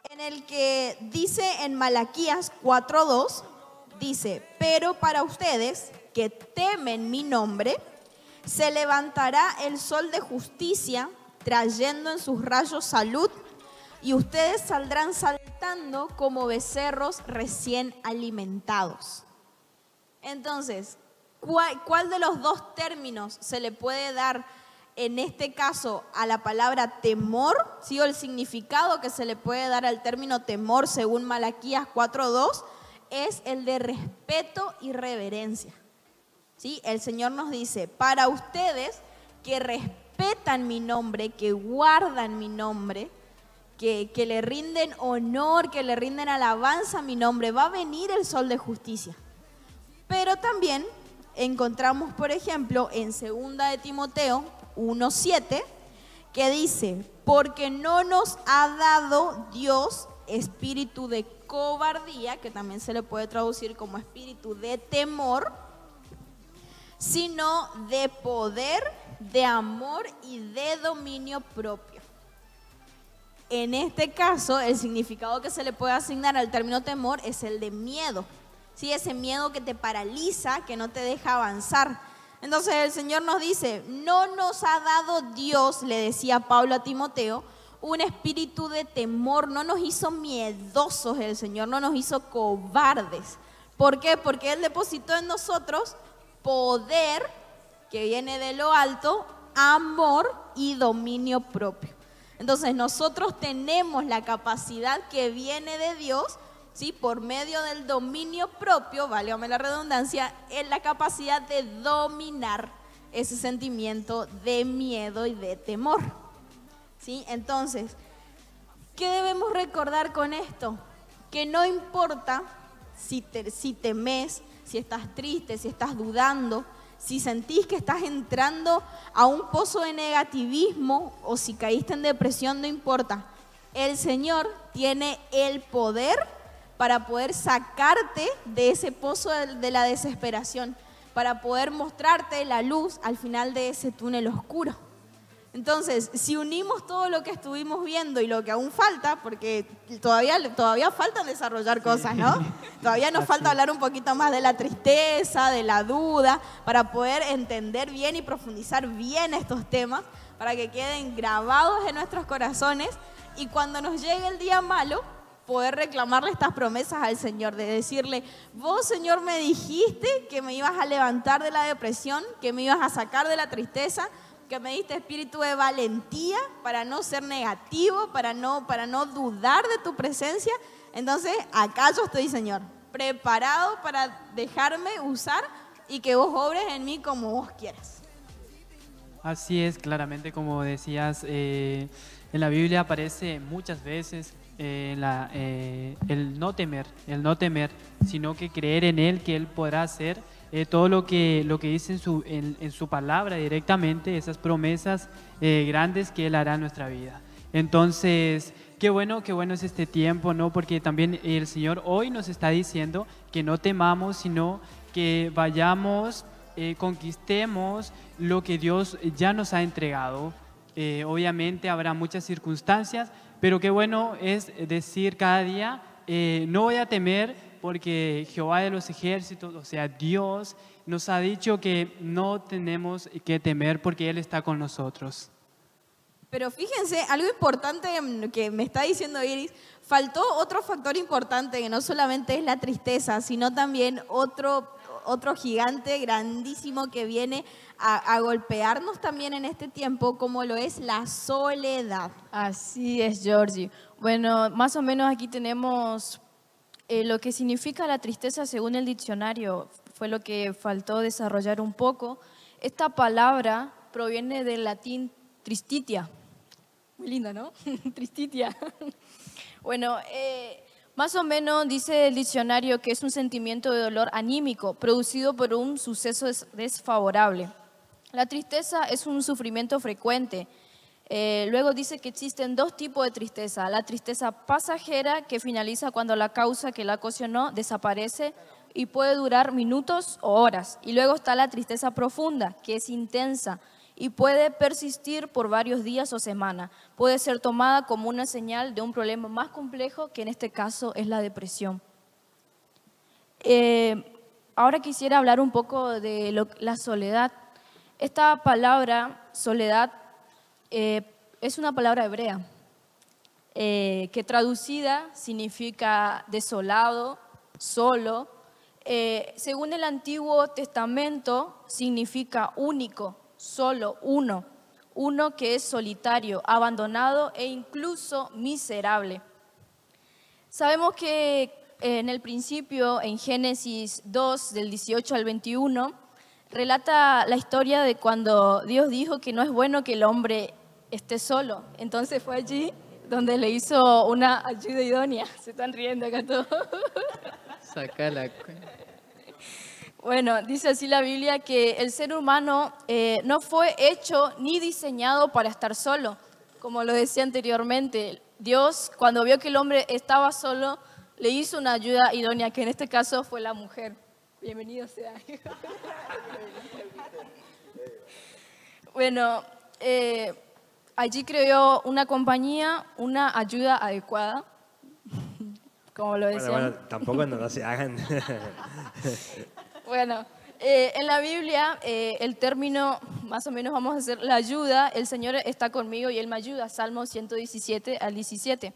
en el que dice en Malaquías 4:2, dice, pero para ustedes que temen mi nombre, se levantará el sol de justicia, trayendo en sus rayos salud, y ustedes saldrán saltando como becerros recién alimentados. Entonces, ¿cuál de los dos términos se le puede dar en este caso a la palabra temor? ¿Sí? O el significado que se le puede dar al término temor según Malaquías 4:2 es el de respeto y reverencia. ¿Sí? El Señor nos dice, para ustedes que respetan mi nombre, que guardan mi nombre, que le rinden honor, que le rinden alabanza a mi nombre, va a venir el sol de justicia. Pero también encontramos, por ejemplo, en 2 de Timoteo 1:7, que dice, porque no nos ha dado Dios espíritu de cobardía, que también se le puede traducir como espíritu de temor, sino de poder, de amor y de dominio propio. En este caso, el significado que se le puede asignar al término temor es el de miedo. ¿Sí? Ese miedo que te paraliza, que no te deja avanzar. Entonces el Señor nos dice, no nos ha dado Dios, le decía Pablo a Timoteo, un espíritu de temor, no nos hizo miedosos el Señor, no nos hizo cobardes. ¿Por qué? Porque Él depositó en nosotros poder, que viene de lo alto, amor y dominio propio. Entonces nosotros tenemos la capacidad que viene de Dios, ¿sí? Por medio del dominio propio, válgame la redundancia, es la capacidad de dominar ese sentimiento de miedo y de temor. ¿Sí? Entonces, ¿qué debemos recordar con esto? Que no importa si temes, si estás triste, si estás dudando, si sentís que estás entrando a un pozo de negativismo o si caíste en depresión, no importa. El Señor tiene el poder para poder sacarte de ese pozo de la desesperación, para poder mostrarte la luz al final de ese túnel oscuro. Entonces, si unimos todo lo que estuvimos viendo y lo que aún falta, porque todavía faltan desarrollar cosas, ¿no? Todavía nos falta hablar un poquito más de la tristeza, de la duda, para poder entender bien y profundizar bien estos temas, para que queden grabados en nuestros corazones y cuando nos llegue el día malo, poder reclamarle estas promesas al Señor, de decirle, vos Señor me dijiste que me ibas a levantar de la depresión, que me ibas a sacar de la tristeza, que me diste espíritu de valentía para no ser negativo, para no dudar de tu presencia. Entonces acá yo estoy, Señor, preparado para dejarme usar y que vos obres en mí como vos quieras. Así es, claramente como decías, en la Biblia aparece muchas veces el no temer, sino que creer en Él, que Él podrá hacer todo lo que dice en su palabra directamente, esas promesas grandes que Él hará en nuestra vida. Entonces, qué bueno es este tiempo, ¿no? Porque también el Señor hoy nos está diciendo que no temamos, sino que vayamos, conquistemos lo que Dios ya nos ha entregado. Obviamente habrá muchas circunstancias, pero qué bueno es decir cada día, no voy a temer porque Jehová de los ejércitos, o sea, Dios, nos ha dicho que no tenemos que temer porque Él está con nosotros. Pero fíjense, algo importante que me está diciendo Iris, faltó otro factor importante que no solamente es la tristeza, sino también otro otro gigante grandísimo que viene a golpearnos también en este tiempo, como lo es la soledad. Así es, Georgie. Bueno, más o menos aquí tenemos lo que significa la tristeza según el diccionario. Fue lo que faltó desarrollar un poco. Esta palabra proviene del latín tristitia. Muy linda, ¿no? Tristitia. Bueno, más o menos dice el diccionario que es un sentimiento de dolor anímico producido por un suceso desfavorable. La tristeza es un sufrimiento frecuente. Luego dice que existen dos tipos de tristeza. La tristeza pasajera, que finaliza cuando la causa que la ocasionó desaparece y puede durar minutos o horas. Y luego está la tristeza profunda, que es intensa y puede persistir por varios días o semanas. Puede ser tomada como una señal de un problema más complejo, que en este caso es la depresión. Ahora quisiera hablar un poco de la soledad. Esta palabra, soledad, es una palabra hebrea, que traducida significa desolado, solo. Según el Antiguo Testamento, significa único, solo, uno que es solitario, abandonado e incluso miserable. Sabemos que en el principio, en Génesis 2, del 18 al 21, relata la historia de cuando Dios dijo que no es bueno que el hombre esté solo. Entonces fue allí donde le hizo una ayuda idónea. Se están riendo acá todos. Sácala. Bueno, dice así la Biblia que el ser humano no fue hecho ni diseñado para estar solo. Como lo decía anteriormente, Dios, cuando vio que el hombre estaba solo, le hizo una ayuda idónea, que en este caso fue la mujer. Bienvenido sea. Bueno, allí creó una compañía, una ayuda adecuada, como lo decía. Bueno, tampoco no se hagan. Bueno, en la Biblia el término, más o menos vamos a hacer la ayuda, el Señor está conmigo y Él me ayuda, Salmo 117 al 17.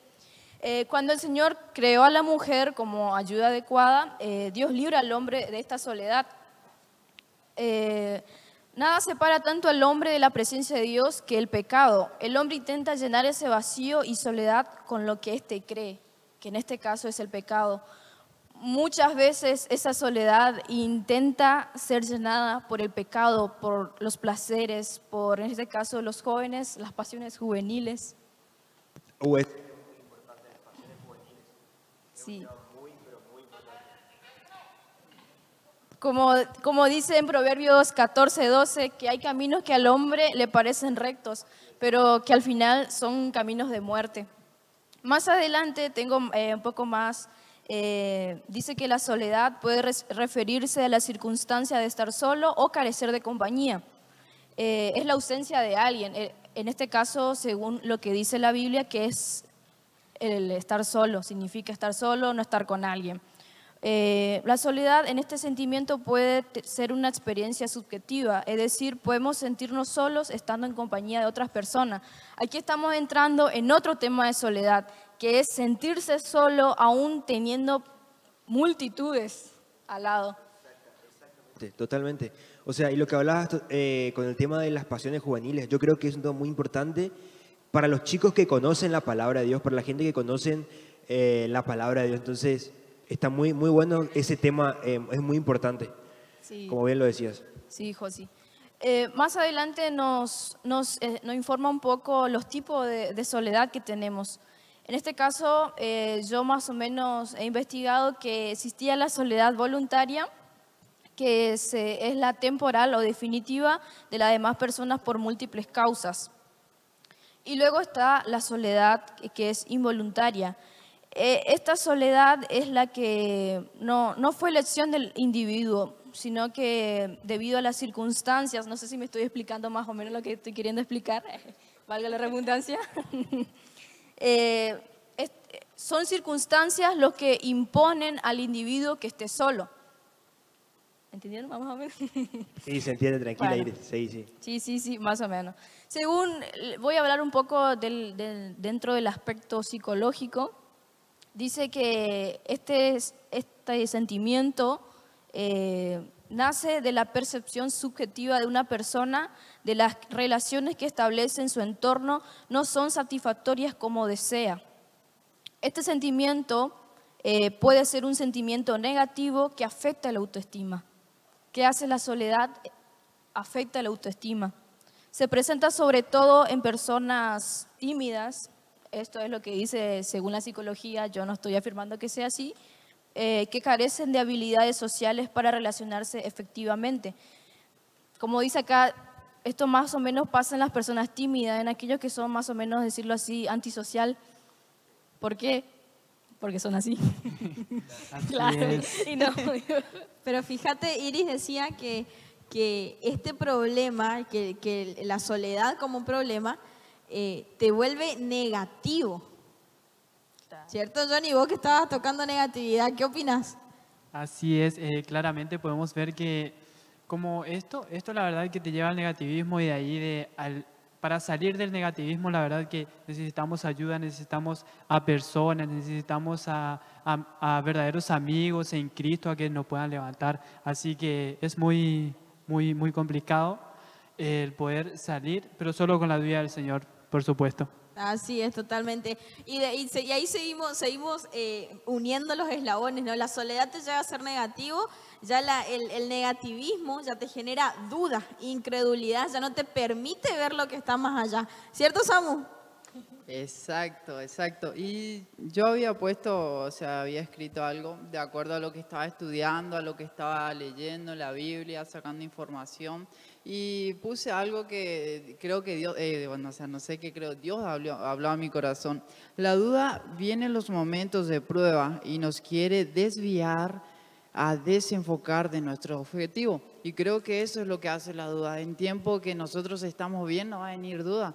Cuando el Señor creó a la mujer como ayuda adecuada, Dios libra al hombre de esta soledad. Nada separa tanto al hombre de la presencia de Dios que el pecado. El hombre intenta llenar ese vacío y soledad con lo que éste cree, que en este caso es el pecado. Muchas veces esa soledad intenta ser llenada por el pecado, por los placeres, por, en este caso, los jóvenes, las pasiones juveniles. Sí. Como dice en Proverbios 14:12, que hay caminos que al hombre le parecen rectos, pero que al final son caminos de muerte. Más adelante tengo un poco más, dice que la soledad puede referirse a la circunstancia de estar solo o carecer de compañía. Es la ausencia de alguien, en este caso, según lo que dice la Biblia, que es el estar solo, significa estar solo, no estar con alguien. La soledad en este sentimiento puede ser una experiencia subjetiva, es decir, podemos sentirnos solos estando en compañía de otras personas. Aquí estamos entrando en otro tema de soledad, que es sentirse solo aún teniendo multitudes al lado. Totalmente. O sea, y lo que hablabas con el tema de las pasiones juveniles, yo creo que es un tema muy importante para los chicos que conocen la palabra de Dios, para la gente que conocen la palabra de Dios. Entonces, está muy bueno ese tema, es muy importante, sí, como bien lo decías. Sí, Josi. Más adelante nos informa un poco los tipos de soledad que tenemos. En este caso, yo más o menos he investigado que existía la soledad voluntaria, que es la temporal o definitiva de las demás personas por múltiples causas. Y luego está la soledad que es involuntaria. Esta soledad es la que no fue elección del individuo, sino que debido a las circunstancias, no sé si me estoy explicando más o menos lo que estoy queriendo explicar, valga la redundancia, son circunstancias los que imponen al individuo que esté solo. ¿Entendieron? Vamos a ver. Sí, se entiende, tranquila, Bueno. Iris. Sí, más o menos. Voy a hablar un poco dentro del aspecto psicológico. Dice que este sentimiento nace de la percepción subjetiva de una persona, de las relaciones que establece en su entorno no son satisfactorias como desea. Este sentimiento puede ser un sentimiento negativo que afecta la autoestima. ¿Qué hace la soledad? Afecta la autoestima. Se presenta sobre todo en personas tímidas. Esto es lo que dice según la psicología, yo no estoy afirmando que sea así, que carecen de habilidades sociales para relacionarse efectivamente. Como dice acá, esto más o menos pasa en las personas tímidas, en aquellos que son más o menos, decirlo así, antisocial. ¿Por qué? Porque son así. Claro. Y no. Pero fíjate, Iris decía que este problema, que la soledad como un problema, te vuelve negativo. ¿Cierto, Johnny? Vos que estabas tocando negatividad, ¿qué opinas? Así es, claramente podemos ver que como esto la verdad que te lleva al negativismo y de ahí para salir del negativismo la verdad que necesitamos ayuda, necesitamos a personas, necesitamos a verdaderos amigos en Cristo a que nos puedan levantar. Así que es muy complicado el poder salir, pero solo con la ayuda del Señor, por supuesto. Así es, totalmente. Y ahí seguimos uniendo los eslabones, ¿no? La soledad te lleva a ser negativo, ya el negativismo ya te genera duda, incredulidad, ya no te permite ver lo que está más allá. ¿Cierto, Samu? Exacto, exacto. Y yo había había escrito algo de acuerdo a lo que estaba estudiando, a lo que estaba leyendo, la Biblia, sacando información. Y puse algo que creo que Dios, no sé qué creo, Dios habló a mi corazón. La duda viene en los momentos de prueba y nos quiere desviar a desenfocar de nuestro objetivo. Y creo que eso es lo que hace la duda. En tiempo que nosotros estamos bien, no va a venir duda.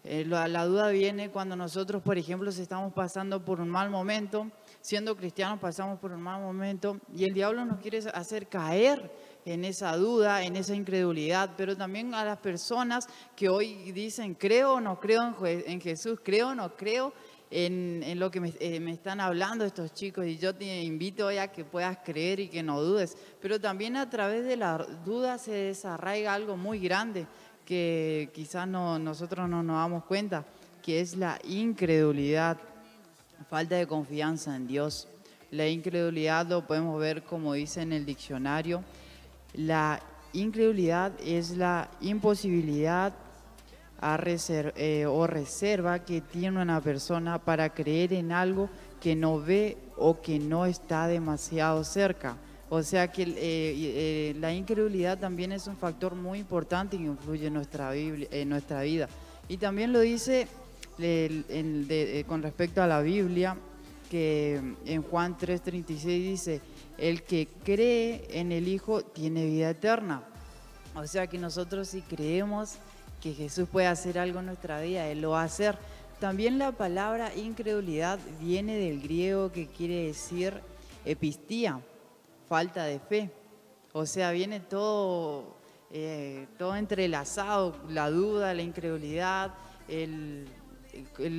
La duda viene cuando nosotros, por ejemplo, si estamos pasando por un mal momento, siendo cristianos pasamos por un mal momento y el diablo nos quiere hacer caer en esa duda, en esa incredulidad, pero también a las personas que hoy dicen, creo o no creo en Jesús, creo o no creo en lo que me están hablando estos chicos, y yo te invito hoy a que puedas creer y que no dudes, pero también a través de la duda se desarraiga algo muy grande que quizás nosotros no nos damos cuenta, que es la incredulidad, falta de confianza en Dios. La incredulidad lo podemos ver como dice en el diccionario. La incredulidad es la imposibilidad o reserva que tiene una persona para creer en algo que no ve o que no está demasiado cerca. O sea que la incredulidad también es un factor muy importante que influye en nuestra vida. Y también lo dice con respecto a la Biblia, que en Juan 3:36 dice, el que cree en el Hijo tiene vida eterna. O sea que nosotros si creemos que Jesús puede hacer algo en nuestra vida, Él lo va a hacer. También la palabra incredulidad viene del griego que quiere decir epistía, falta de fe. O sea, viene todo entrelazado, la duda, la incredulidad, el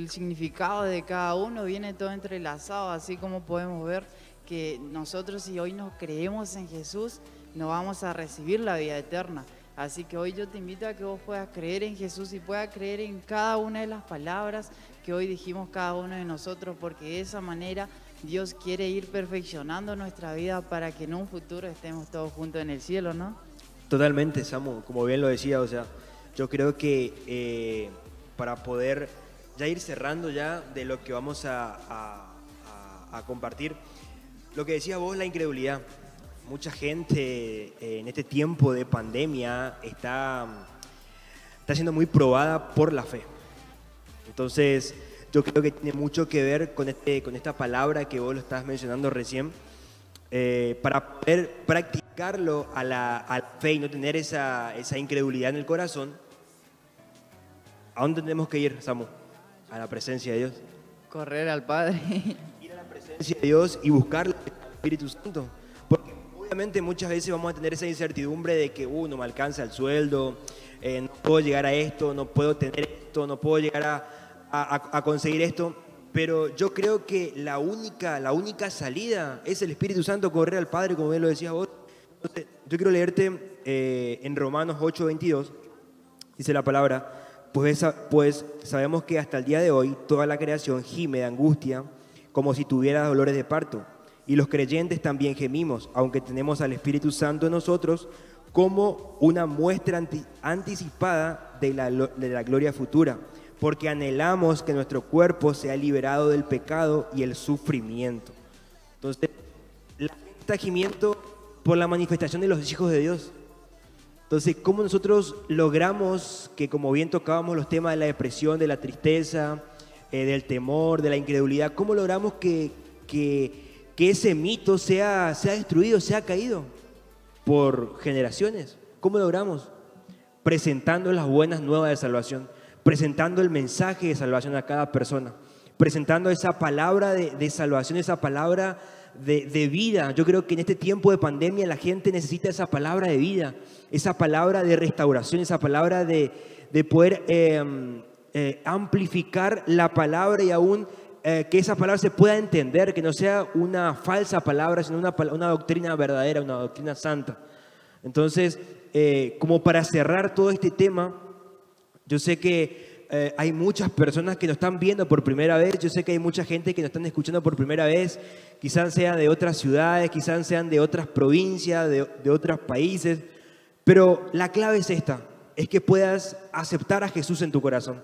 significado de cada uno viene todo entrelazado, así como podemos ver que nosotros si hoy nos creemos en Jesús, no vamos a recibir la vida eterna. Así que hoy yo te invito a que vos puedas creer en Jesús y puedas creer en cada una de las palabras que hoy dijimos cada uno de nosotros, porque de esa manera Dios quiere ir perfeccionando nuestra vida para que en un futuro estemos todos juntos en el cielo, ¿no? Totalmente, Samu, como bien lo decía, o sea, yo creo que para poder ya ir cerrando ya de lo que vamos a compartir, lo que decías vos, la incredulidad. Mucha gente en este tiempo de pandemia está siendo muy probada por la fe. Entonces, yo creo que tiene mucho que ver con esta palabra que vos lo estás mencionando recién, para poder practicarlo a la fe y no tener esa incredulidad en el corazón. ¿A dónde tenemos que ir, Samu? A la presencia de Dios. Correr al Padre. Ir a la presencia de Dios y buscar el Espíritu Santo. Porque obviamente muchas veces vamos a tener esa incertidumbre de que no me alcanza el sueldo, no puedo llegar a esto, no puedo tener esto, no puedo llegar a conseguir esto. Pero yo creo que la única salida es el Espíritu Santo, correr al Padre, como bien lo decías vos. Entonces, yo quiero leerte en Romanos 8:22, dice la palabra, pues sabemos que hasta el día de hoy toda la creación gime de angustia como si tuviera dolores de parto. Y los creyentes también gemimos, aunque tenemos al Espíritu Santo en nosotros como una muestra anticipada de la gloria futura, porque anhelamos que nuestro cuerpo sea liberado del pecado y el sufrimiento. Entonces, la gente está gimiendo por la manifestación de los hijos de Dios. Entonces, ¿cómo nosotros logramos que, como bien tocábamos los temas de la depresión, de la tristeza, del temor, de la incredulidad, cómo logramos que ese mito sea destruido, sea caído por generaciones? ¿Cómo logramos? Presentando las buenas nuevas de salvación, presentando el mensaje de salvación a cada persona, presentando esa palabra de salvación, esa palabra de vida. Yo creo que en este tiempo de pandemia la gente necesita esa palabra de vida, esa palabra de restauración, esa palabra de poder amplificar la palabra y aún que esa palabra se pueda entender, que no sea una falsa palabra, sino una doctrina verdadera, una doctrina santa. Entonces, como para cerrar todo este tema, yo sé que hay muchas personas que nos están viendo por primera vez, yo sé que hay mucha gente que nos están escuchando por primera vez, quizás sean de otras ciudades, quizás sean de otras provincias, de otros países, pero la clave es esta, es que puedas aceptar a Jesús en tu corazón.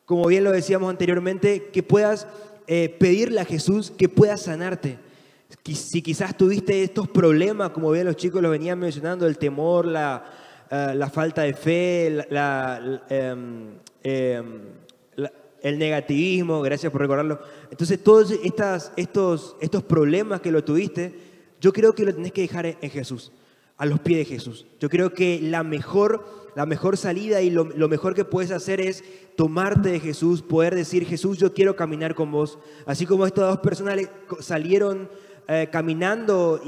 Como bien lo decíamos anteriormente, que puedas pedirle a Jesús que pueda sanarte. Si quizás tuviste estos problemas, como bien los chicos los venían mencionando, el temor, la falta de fe, el negativismo, gracias por recordarlo. Entonces todos estos problemas que lo tuviste, yo creo que lo tenés que dejar en Jesús, a los pies de Jesús. Yo creo que la mejor salida y lo mejor que puedes hacer es tomarte de Jesús, poder decir, Jesús, yo quiero caminar con vos. Así como estas dos personas salieron caminando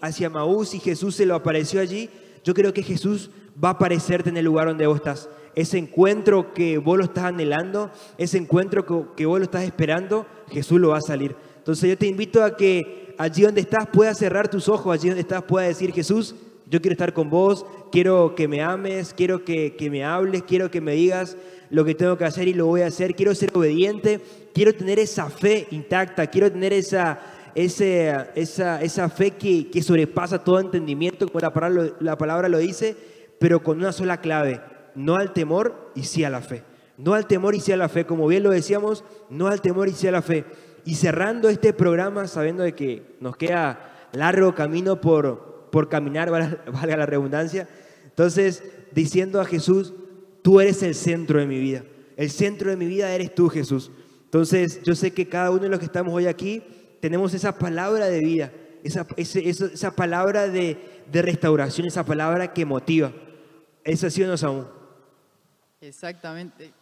hacia Maús y Jesús se lo apareció allí, yo creo que Jesús va a aparecerte en el lugar donde vos estás. Ese encuentro que vos lo estás anhelando, ese encuentro que vos lo estás esperando, Jesús lo va a salir. Entonces yo te invito a que allí donde estás puedas cerrar tus ojos, allí donde estás puedas decir, Jesús, yo quiero estar con vos, quiero que me ames, quiero que me hables, quiero que me digas lo que tengo que hacer y lo voy a hacer, quiero ser obediente, quiero tener esa fe intacta, quiero tener esa fe que sobrepasa todo entendimiento, como la palabra lo dice, pero con una sola clave, no al temor y sí a la fe. No al temor y sí a la fe, como bien lo decíamos, no al temor y sí a la fe. Y cerrando este programa, sabiendo de que nos queda largo camino por caminar, valga la redundancia, entonces diciendo a Jesús, tú eres el centro de mi vida. El centro de mi vida eres tú, Jesús. Entonces yo sé que cada uno de los que estamos hoy aquí tenemos esa palabra de vida, esa palabra de restauración, esa palabra que motiva. ¿Es así o no, Saúl? Exactamente,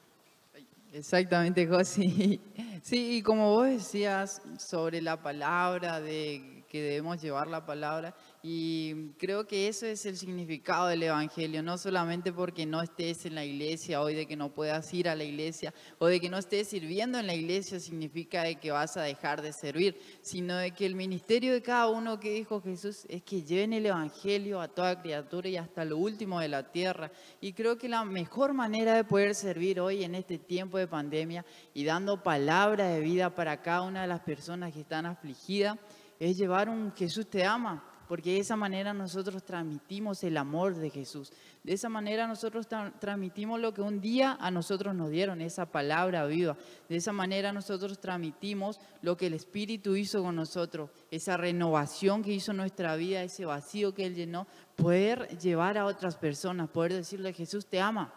José. Sí, y como vos decías sobre la palabra, de que debemos llevar la palabra, y creo que eso es el significado del Evangelio, no solamente porque no estés en la iglesia hoy, de que no puedas ir a la iglesia, o de que no estés sirviendo en la iglesia significa de que vas a dejar de servir, sino de que el ministerio de cada uno que dijo Jesús es que lleven el Evangelio a toda criatura y hasta lo último de la tierra. Y creo que la mejor manera de poder servir hoy en este tiempo de pandemia y dando palabra de vida para cada una de las personas que están afligidas es llevar un Jesús te ama. Porque de esa manera nosotros transmitimos el amor de Jesús. De esa manera nosotros transmitimos lo que un día a nosotros nos dieron, esa palabra viva. De esa manera nosotros transmitimos lo que el Espíritu hizo con nosotros, esa renovación que hizo en nuestra vida, ese vacío que Él llenó, poder llevar a otras personas, poder decirle, Jesús te ama.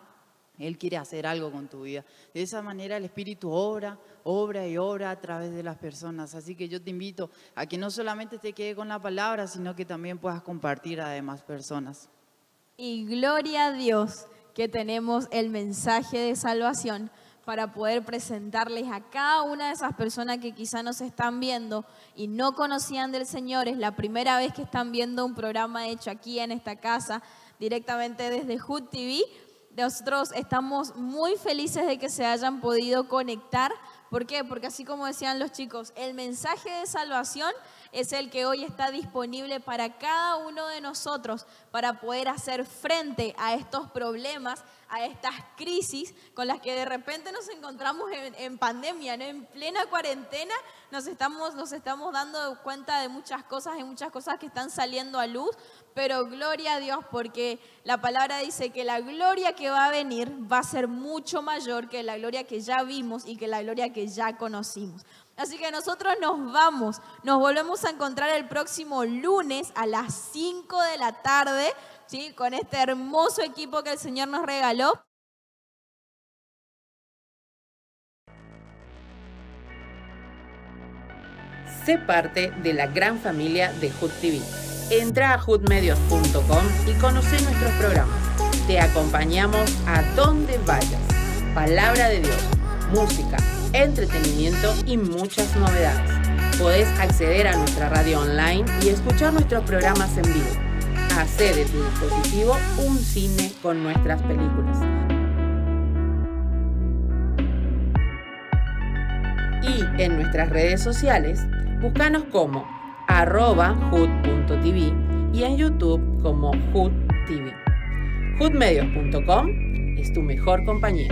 Él quiere hacer algo con tu vida. De esa manera el Espíritu obra a través de las personas. Así que yo te invito a que no solamente te quede con la palabra, sino que también puedas compartir a demás personas. Y gloria a Dios que tenemos el mensaje de salvación para poder presentarles a cada una de esas personas que quizá nos están viendo y no conocían del Señor. Es la primera vez que están viendo un programa hecho aquí en esta casa, directamente desde Hood TV. Nosotros estamos muy felices de que se hayan podido conectar ¿Por qué? Porque así como decían los chicos, el mensaje de salvación es el que hoy está disponible para cada uno de nosotros para poder hacer frente a estos problemas, a estas crisis con las que de repente nos encontramos en pandemia, ¿no? En plena cuarentena nos estamos dando cuenta de muchas cosas que están saliendo a luz, pero gloria a Dios porque la palabra dice que la gloria que va a venir va a ser mucho mayor que la gloria que ya vimos y que la gloria que ya conocimos. Así que nosotros nos volvemos a encontrar el próximo lunes a las 5 de la tarde, ¿sí? Con este hermoso equipo que el Señor nos regaló. Sé parte de la gran familia de HUD TV. Entra a hudmedios.com y conoce nuestros programas. Te acompañamos a donde vayas. Palabra de Dios, música, entretenimiento y muchas novedades. Podés acceder a nuestra radio online y escuchar nuestros programas en vivo. Hacé de tu dispositivo un cine con nuestras películas. Y en nuestras redes sociales, búscanos como @hud.tv y en YouTube como HUD TV. hudmedios.com es tu mejor compañía.